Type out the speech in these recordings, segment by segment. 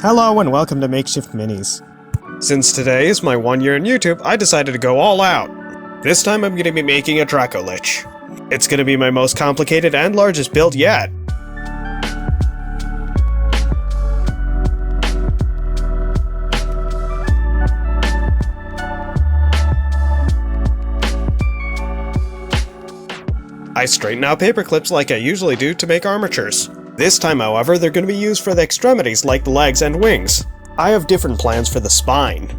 Hello and welcome to Makeshift Minis. Since today is my 1 year on YouTube, I decided to go all out. This time I'm going to be making a Dracolich. It's going to be my most complicated and largest build yet. I straighten out paper clips like I usually do to make armatures. This time, however, they're going to be used for the extremities like the legs and wings. I have different plans for the spine.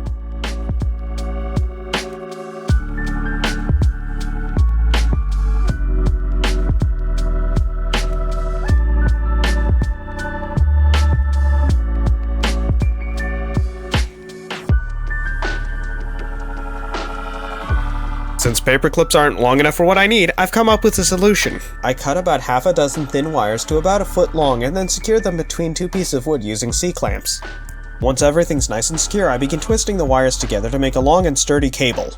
Since paper clips aren't long enough for what I need, I've come up with a solution. I cut about half a dozen thin wires to about a foot long and then secure them between two pieces of wood using C-clamps. Once everything's nice and secure, I begin twisting the wires together to make a long and sturdy cable.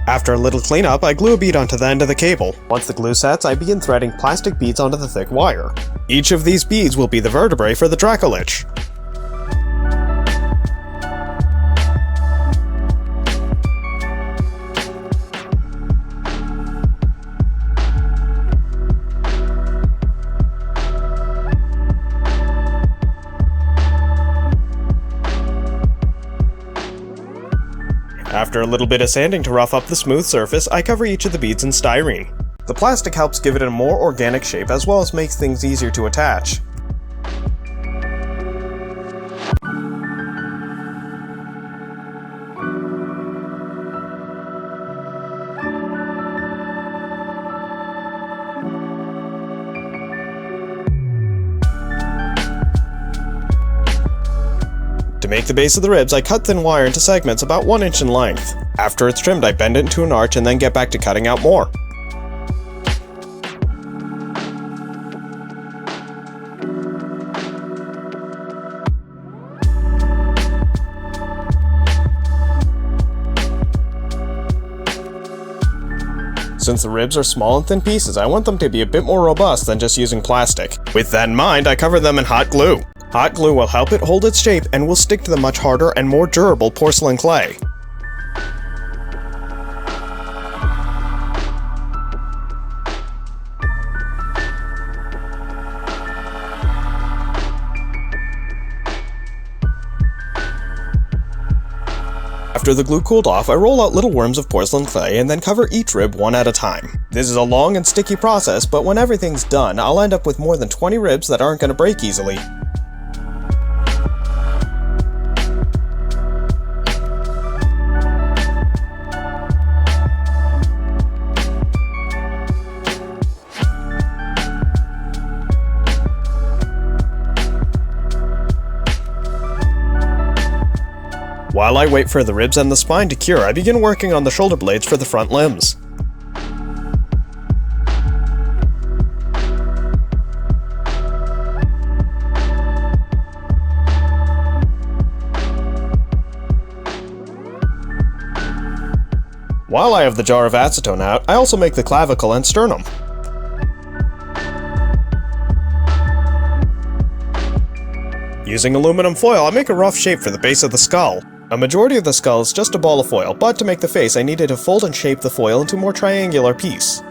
After a little cleanup, I glue a bead onto the end of the cable. Once the glue sets, I begin threading plastic beads onto the thick wire. Each of these beads will be the vertebrae for the Dracolich. After a little bit of sanding to rough up the smooth surface, I cover each of the beads in styrene. The plastic helps give it a more organic shape as well as makes things easier to attach. To make the base of the ribs, I cut thin wire into segments about 1 inch in length. After it's trimmed, I bend it into an arch and then get back to cutting out more. Since the ribs are small and thin pieces, I want them to be a bit more robust than just using plastic. With that in mind, I cover them in hot glue. Hot glue will help it hold its shape and will stick to the much harder and more durable porcelain clay. After the glue cooled off, I roll out little worms of porcelain clay and then cover each rib one at a time. This is a long and sticky process, but when everything's done, I'll end up with more than 20 ribs that aren't going to break easily. While I wait for the ribs and the spine to cure, I begin working on the shoulder blades for the front limbs. While I have the jar of acetone out, I also make the clavicle and sternum. Using aluminum foil, I make a rough shape for the base of the skull. A majority of the skull is just a ball of foil, but to make the face I needed to fold and shape the foil into a more triangular piece.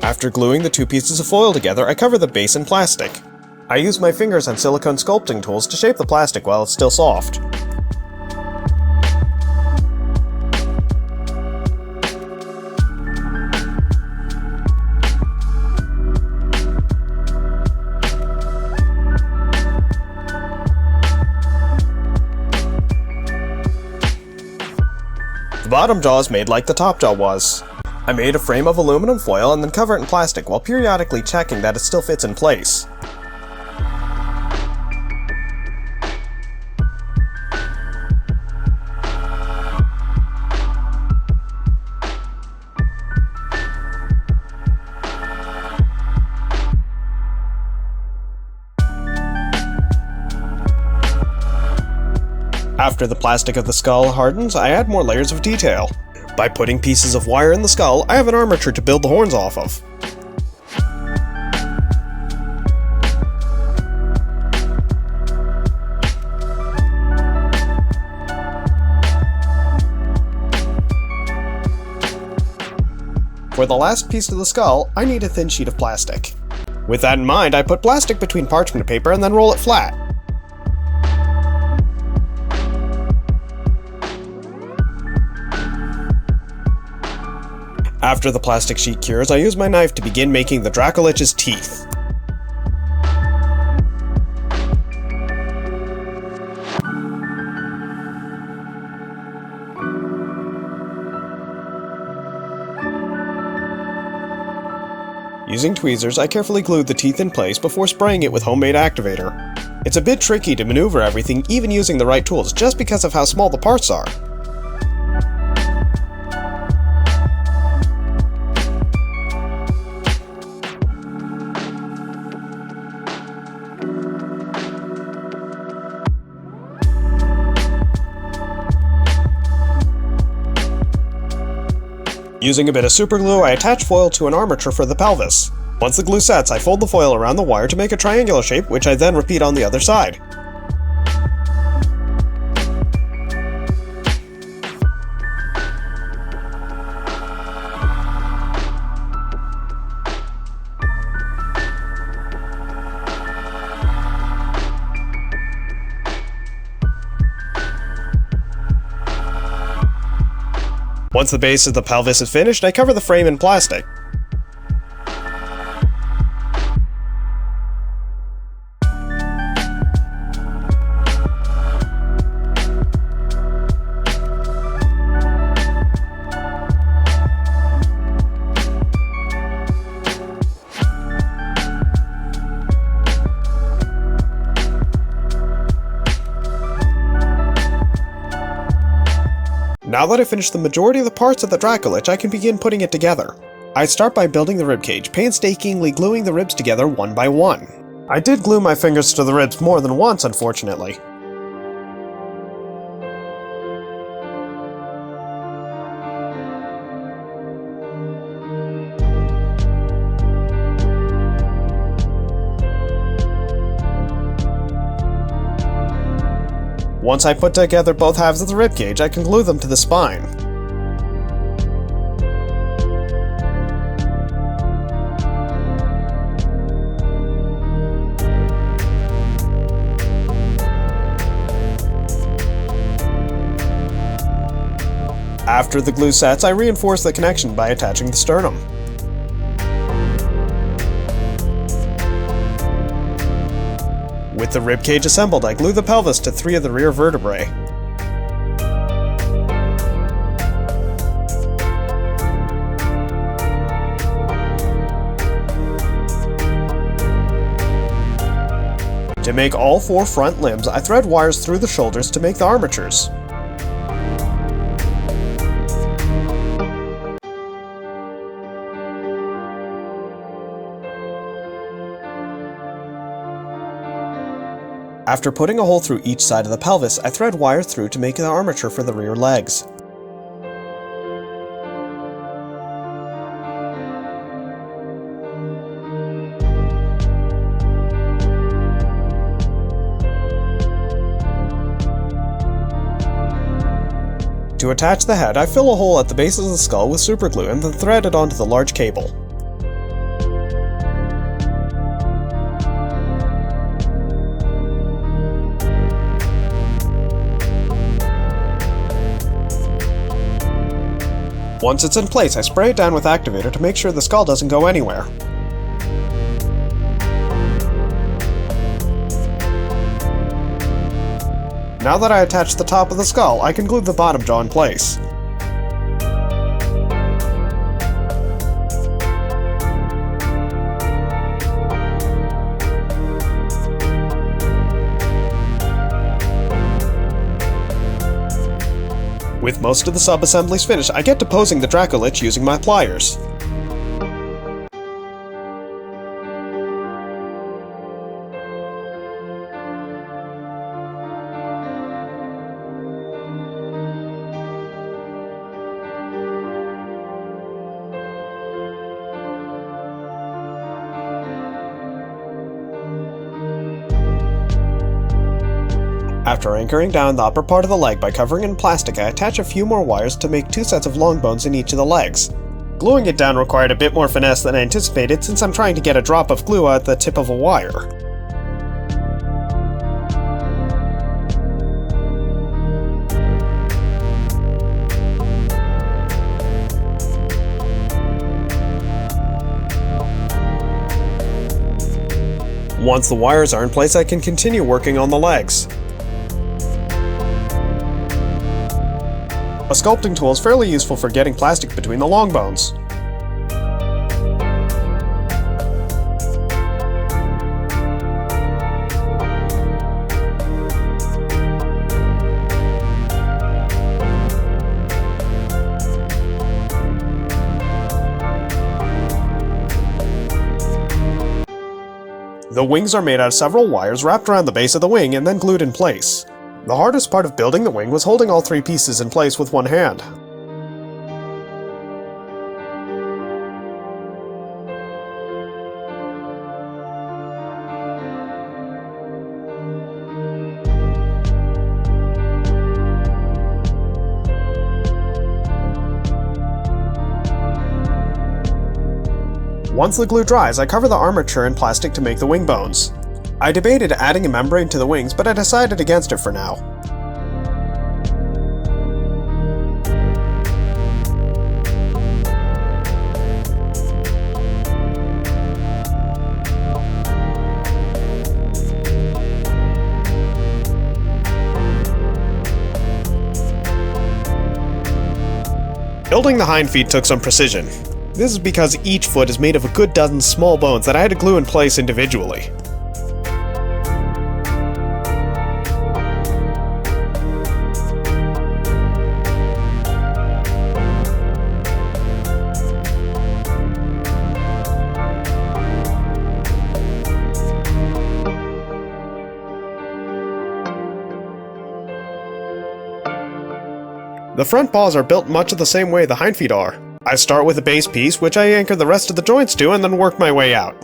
After gluing the two pieces of foil together, I cover the base in plastic. I use my fingers and silicone sculpting tools to shape the plastic while it's still soft. The bottom jaw is made like the top jaw was. I made a frame of aluminum foil and then cover it in plastic while periodically checking that it still fits in place. After the plastic of the skull hardens, I add more layers of detail. By putting pieces of wire in the skull, I have an armature to build the horns off of. For the last piece of the skull, I need a thin sheet of plastic. With that in mind, I put plastic between parchment paper and then roll it flat. After the plastic sheet cures, I use my knife to begin making the Dracolich's teeth. Using tweezers, I carefully glued the teeth in place before spraying it with homemade activator. It's a bit tricky to maneuver everything even using the right tools just because of how small the parts are. Using a bit of superglue, I attach foil to an armature for the pelvis. Once the glue sets, I fold the foil around the wire to make a triangular shape, which I then repeat on the other side. Once the base of the pelvis is finished, I cover the frame in plastic. Now that I've finished the majority of the parts of the Dracolich, I can begin putting it together. I start by building the ribcage, painstakingly gluing the ribs together one by one. I did glue my fingers to the ribs more than once, unfortunately. Once I put together both halves of the ribcage, I can glue them to the spine. After the glue sets, I reinforce the connection by attaching the sternum. With the ribcage assembled, I glue the pelvis to 3 of the rear vertebrae. To make all 4 front limbs, I thread wires through the shoulders to make the armatures. After putting a hole through each side of the pelvis, I thread wire through to make the armature for the rear legs. To attach the head, I fill a hole at the base of the skull with superglue and then thread it onto the large cable. Once it's in place, I spray it down with activator to make sure the skull doesn't go anywhere. Now that I attach the top of the skull, I can glue the bottom jaw in place. With most of the sub-assemblies finished, I get to posing the Dracolich using my pliers. After anchoring down the upper part of the leg by covering it in plastic, I attach a few more wires to make 2 sets of long bones in each of the legs. Gluing it down required a bit more finesse than I anticipated since I'm trying to get a drop of glue at the tip of a wire. Once the wires are in place, I can continue working on the legs. A sculpting tool is fairly useful for getting plastic between the long bones. The wings are made out of several wires wrapped around the base of the wing and then glued in place. The hardest part of building the wing was holding all 3 pieces in place with one hand. Once the glue dries, I cover the armature in plastic to make the wing bones. I debated adding a membrane to the wings, but I decided against it for now. Building the hind feet took some precision. This is because each foot is made of a good dozen small bones that I had to glue in place individually. The front paws are built much the same way the hind feet are. I start with a base piece, which I anchor the rest of the joints to, and then work my way out.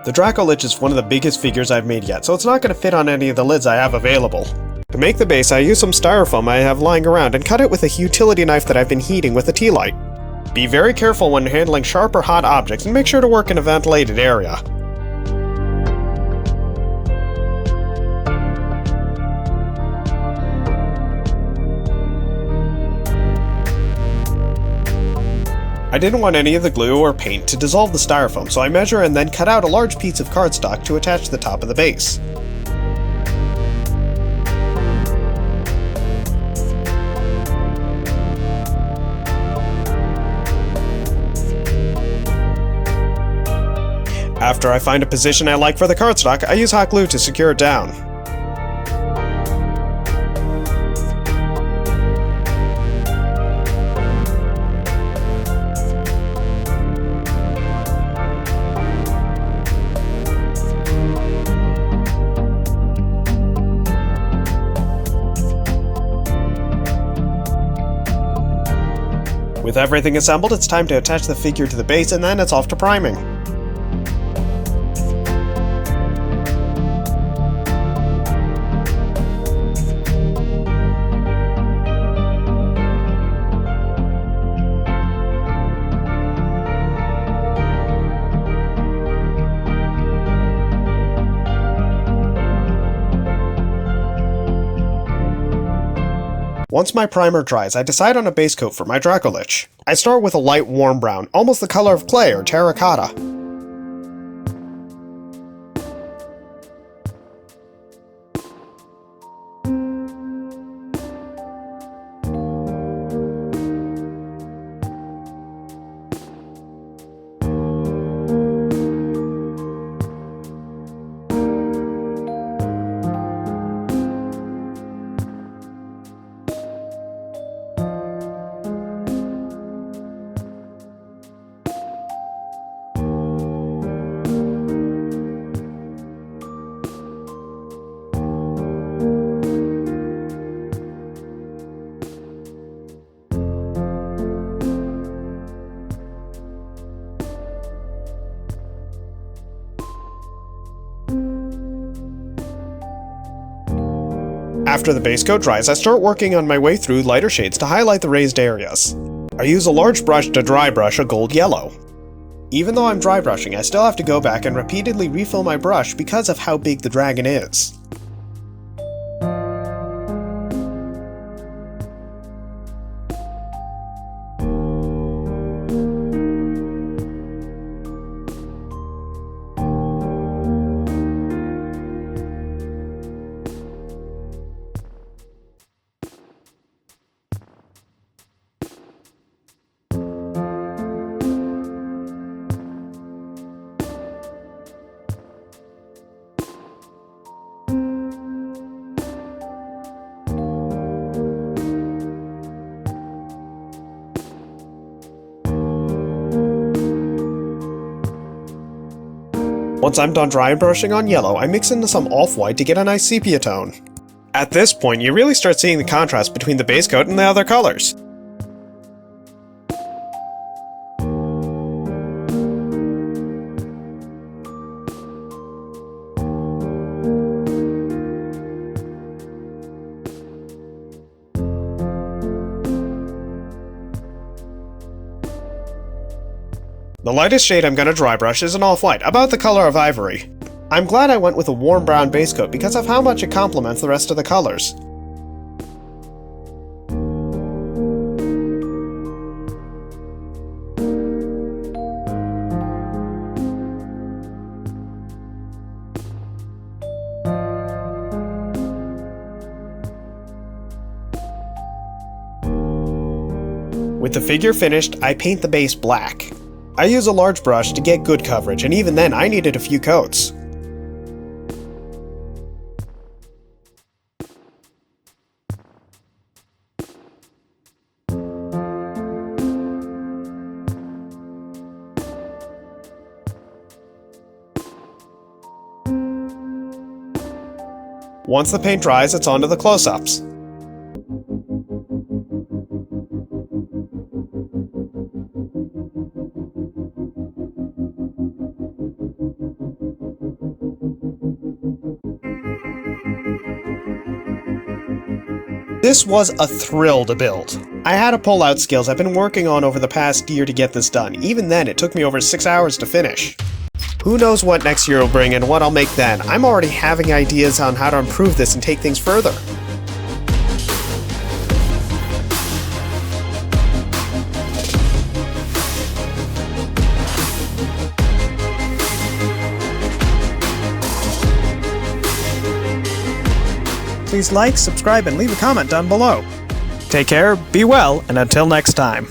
The Dracolich is one of the biggest figures I've made yet, so it's not going to fit on any of the lids I have available. To make the base, I use some styrofoam I have lying around and cut it with a utility knife that I've been heating with a tea light. Be very careful when handling sharp or hot objects and make sure to work in a ventilated area. I didn't want any of the glue or paint to dissolve the styrofoam, so I measure and then cut out a large piece of cardstock to attach to the top of the base. After I find a position I like for the cardstock, I use hot glue to secure it down. With everything assembled, it's time to attach the figure to the base, and then it's off to priming. Once my primer dries, I decide on a base coat for my Dracolich. I start with a light warm brown, almost the color of clay or terracotta. After the base coat dries, I start working on my way through lighter shades to highlight the raised areas. I use a large brush to dry brush a gold yellow. Even though I'm dry brushing, I still have to go back and repeatedly refill my brush because of how big the dragon is. Once I'm done dry brushing on yellow, I mix in some off-white to get a nice sepia tone. At this point, you really start seeing the contrast between the base coat and the other colors. The lightest shade I'm gonna dry brush is an off-white, about the color of ivory. I'm glad I went with a warm brown base coat because of how much it complements the rest of the colors. With the figure finished, I paint the base black. I use a large brush to get good coverage, and even then I needed a few coats. Once the paint dries, it's on to the close-ups. This was a thrill to build. I had to pull out skills I've been working on over the past year to get this done. Even then, it took me over 6 hours to finish. Who knows what next year will bring and what I'll make then. I'm already having ideas on how to improve this and take things further. Please like, subscribe, and leave a comment down below. Take care, be well, and until next time.